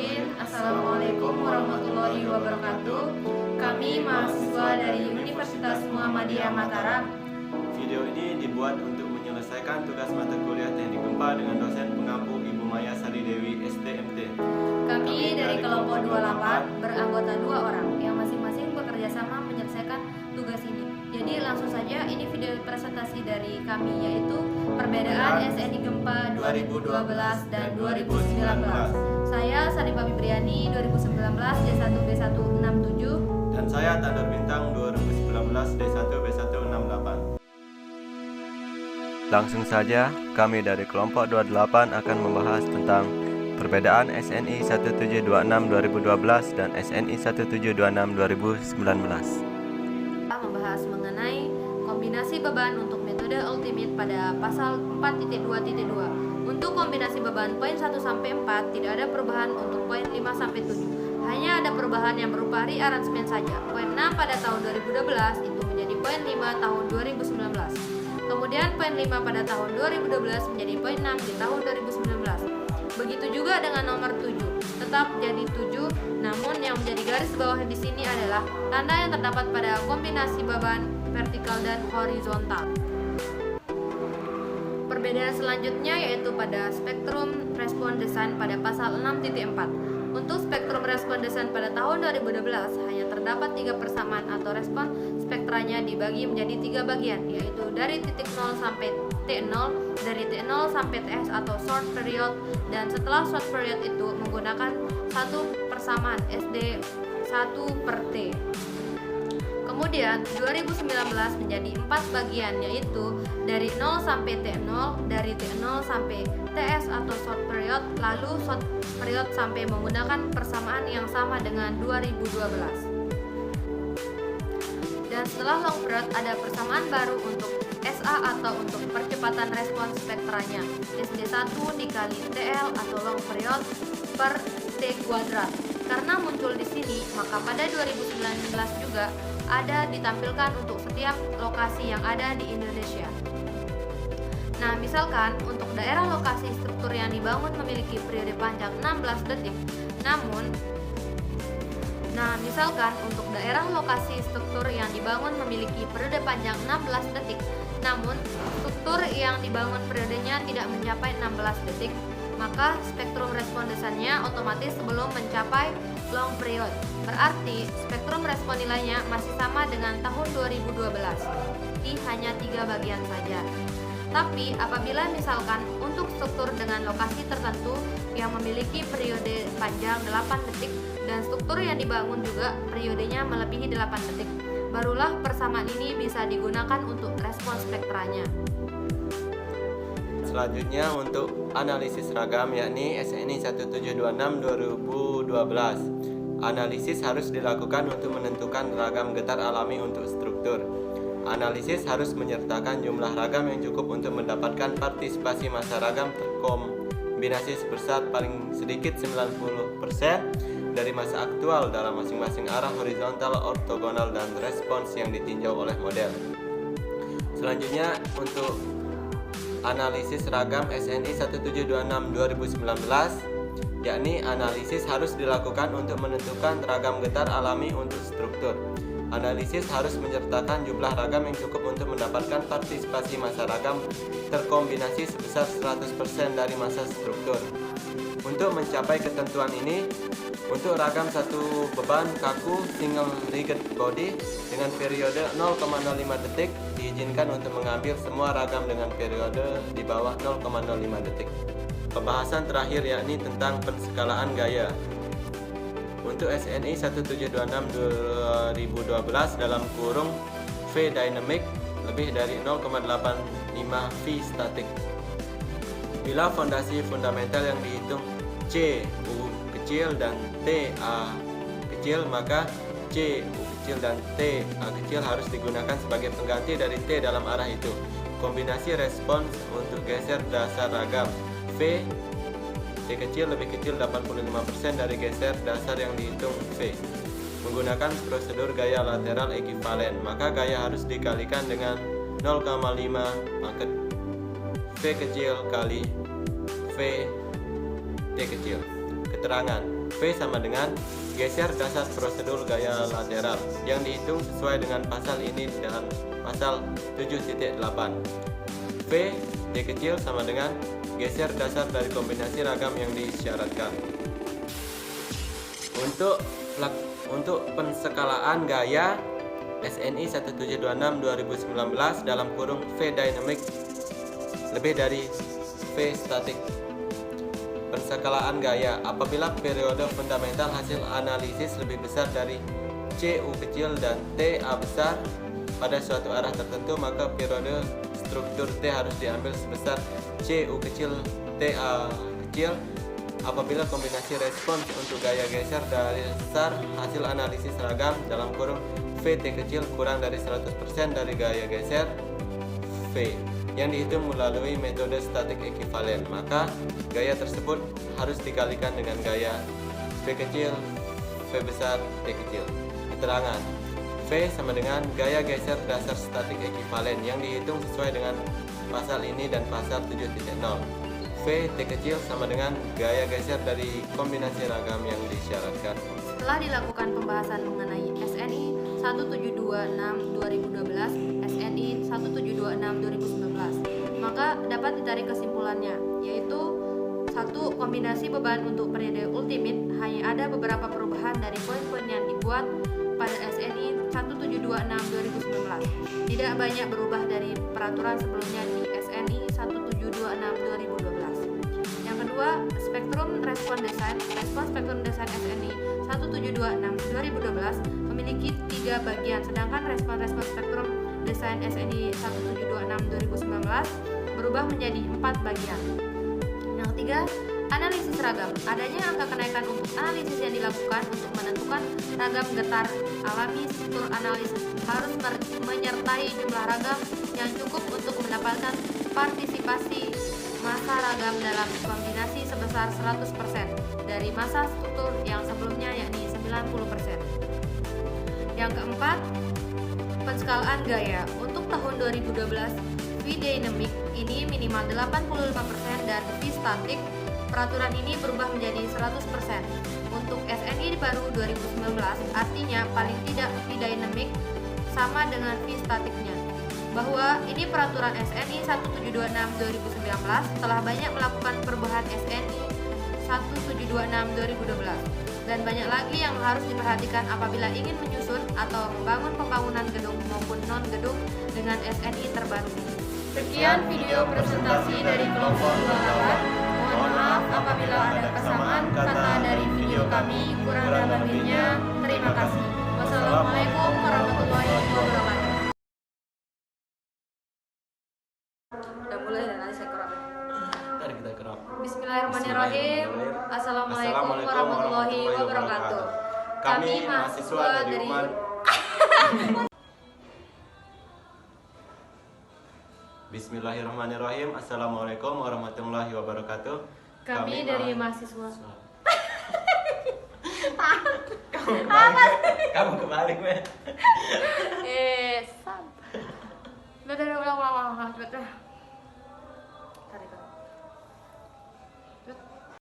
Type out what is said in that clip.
Bismillahirrahmanirrahim. Assalamualaikum warahmatullahi wabarakatuh. Kami mahasiswa dari Universitas Muhammadiyah Mataram. Video ini dibuat untuk menyelesaikan tugas mata kuliah Teknik Gempa dengan dosen pengampu Ibu Maya Sari Dewi, STMT. Kami dari kelompok 28 beranggota 2 orang yang masing-masing bekerja sama menyelesaikan tugas ini. Jadi langsung saja, ini video presentasi dari kami, yaitu perbedaan SNI Gempa 2012 dan 2019. Saya Saripah Bibriani 2019 D1B167. Dan saya Tandor Bintang 2019 D1B168. Langsung saja, kami dari kelompok 28 akan membahas tentang perbedaan SNI 1726 2012 dan SNI 1726 2019. Membahas mengenai kombinasi beban untuk metode ultimate pada pasal 4.2.2. Untuk kombinasi beban poin 1 sampai 4 tidak ada perubahan untuk poin 5 sampai 7. Hanya ada perubahan yang berupa rearrangement saja. Poin 6 pada tahun 2012 itu menjadi poin 5 tahun 2019. Kemudian poin 5 pada tahun 2012 menjadi poin 6 di tahun 2019. Begitu juga dengan nomor 7, tetap jadi 7, namun yang menjadi garis bawah di sini adalah tanda yang terdapat pada kombinasi beban vertikal dan horizontal. Perbedaan selanjutnya yaitu pada spektrum respon desain pada pasal 6.4. Untuk spektrum respon desain pada tahun 2012 hanya terdapat 3 persamaan atau respon spektranya dibagi menjadi 3 bagian, yaitu dari titik 0 sampai T0, dari T0 sampai TS atau short period, dan setelah short period itu menggunakan 1 persamaan SD 1 per T. Kemudian 2019 menjadi 4 bagian, yaitu dari 0 sampai T0, dari T0 sampai TS atau short period, lalu short period sampai menggunakan persamaan yang sama dengan 2012. Dan setelah long period ada persamaan baru untuk SA atau untuk percepatan respons spektranya, SD1 dikali TL atau long period per T kuadrat. Karena muncul di sini, maka pada 2019 juga ada ditampilkan untuk setiap lokasi yang ada di Indonesia. Nah, misalkan untuk daerah lokasi struktur yang dibangun memiliki periode panjang 16 detik, namun misalkan untuk daerah lokasi struktur yang dibangun memiliki periode panjang 16 detik, namun struktur yang dibangun periodenya tidak mencapai 16 detik, maka spektrum respon desainnya otomatis sebelum mencapai long period. Berarti spektrum respon nilainya masih sama dengan tahun 2012, di hanya 3 bagian saja. Tapi apabila misalkan untuk struktur dengan lokasi tertentu yang memiliki periode panjang 8 detik dan struktur yang dibangun juga periodenya melebihi 8 detik, barulah persamaan ini bisa digunakan untuk respon spektranya. Selanjutnya untuk analisis ragam, yakni SNI 1726 2012. Analisis harus dilakukan untuk menentukan ragam getar alami untuk struktur. Analisis harus menyertakan jumlah ragam yang cukup untuk mendapatkan partisipasi massa ragam terkombinasi sebesar paling sedikit 90% dari massa aktual dalam masing-masing arah horizontal, ortogonal, dan respons yang ditinjau oleh model. Selanjutnya untuk analisis ragam SNI 1726 2019, yakni analisis harus dilakukan untuk menentukan ragam getar alami untuk struktur. Analisis harus menyertakan jumlah ragam yang cukup untuk mendapatkan partisipasi massa ragam terkombinasi sebesar 100% dari massa struktur. Untuk mencapai ketentuan ini, untuk ragam satu beban kaku single rigid body dengan periode 0,05 detik diizinkan untuk mengambil semua ragam dengan periode di bawah 0,05 detik. Pembahasan terakhir yakni tentang penskalaan gaya. Untuk SNI 1726 2012 dalam kurung V dynamic lebih dari 0,85 V statik. Bila fondasi fundamental yang dihitung C U kecil dan T A kecil, maka C U kecil dan T A kecil harus digunakan sebagai pengganti dari T dalam arah itu. Kombinasi respons untuk geser dasar ragam V T kecil lebih kecil 85% dari geser dasar yang dihitung V. Menggunakan prosedur gaya lateral ekivalen, maka gaya harus dikalikan dengan 0,5 pangkat V kecil kali V T kecil. Keterangan: V sama dengan geser dasar prosedur gaya lateral yang dihitung sesuai dengan pasal ini dan pasal 7.8. V T kecil sama dengan geser dasar dari kombinasi ragam yang disyaratkan. Untuk penskalaan gaya SNI 1726 2019 dalam kurung V dynamic lebih dari V statik. Penskalaan gaya apabila periode fundamental hasil analisis lebih besar dari CU kecil dan TA besar pada suatu arah tertentu, maka periode struktur T harus diambil sebesar CU kecil TA kecil apabila kombinasi respons untuk gaya geser dasar hasil analisis ragam dalam kurung VT kecil kurang dari 100% dari gaya geser V yang dihitung melalui metode statik ekivalen, maka gaya tersebut harus dikalikan dengan gaya V kecil V besar T kecil. Keterangan V sama dengan gaya geser dasar statik ekivalen yang dihitung sesuai dengan pasal ini dan pasal 7.0. V T kecil sama dengan gaya geser dari kombinasi ragam yang disyaratkan. Setelah dilakukan pembahasan mengenai SNI 1726 2012, SNI 1726 2019, maka dapat ditarik kesimpulannya, yaitu 1. Kombinasi beban untuk periode ultimate hanya ada beberapa perubahan dari poin-poin yang dibuat pada SNI 1726 2019. Tidak banyak berubah dari peraturan sebelumnya di SNI 1726 2012. Yang kedua, spektrum respon desain. Respon spektrum desain SNI 1726 2012 memiliki 3 bagian, sedangkan respon spektrum desain SNI 1726 2019 berubah menjadi 4 bagian. Yang ketiga, analisis ragam. Adanya angka kenaikan untuk analisis yang dilakukan untuk menentukan ragam getar alami. Struktur analisis harus menyertai jumlah ragam yang cukup untuk mendapatkan partisipasi massa ragam dalam kombinasi sebesar 100% dari massa struktur yang sebelumnya, yakni 90%. Yang keempat, penskalaan gaya. Untuk tahun 2012, V dynamic ini minimal 85% dan V statik peraturan ini berubah menjadi 100%. Untuk SNI baru 2019, artinya paling tidak V dynamic sama dengan V statiknya. Bahwa ini peraturan SNI 1726 2019 telah banyak melakukan perubahan SNI 1726 2012 dan banyak lagi yang harus diperhatikan apabila ingin menyusun atau membangun pembangunan gedung maupun non gedung dengan SNI terbaru. Sekian video presentasi dari kelompok 28. Mohon maaf apabila ada kesamaan kata dari video kami, kurang dan lebihnya terima kasih. Wassalamualaikum warahmatullahi wabarakatuh. Udah mulai dan nanti saya kerap. Mari kita kerap. Bismillahirrahmanirrahim. Assalamualaikum warahmatullahi wabarakatuh. Kami mahasiswa dari Bismillahirrahmanirrahim. Assalamualaikum warahmatullahi wabarakatuh. Kami dari mahasiswa. Kamu kebalik, men. Udah ulang.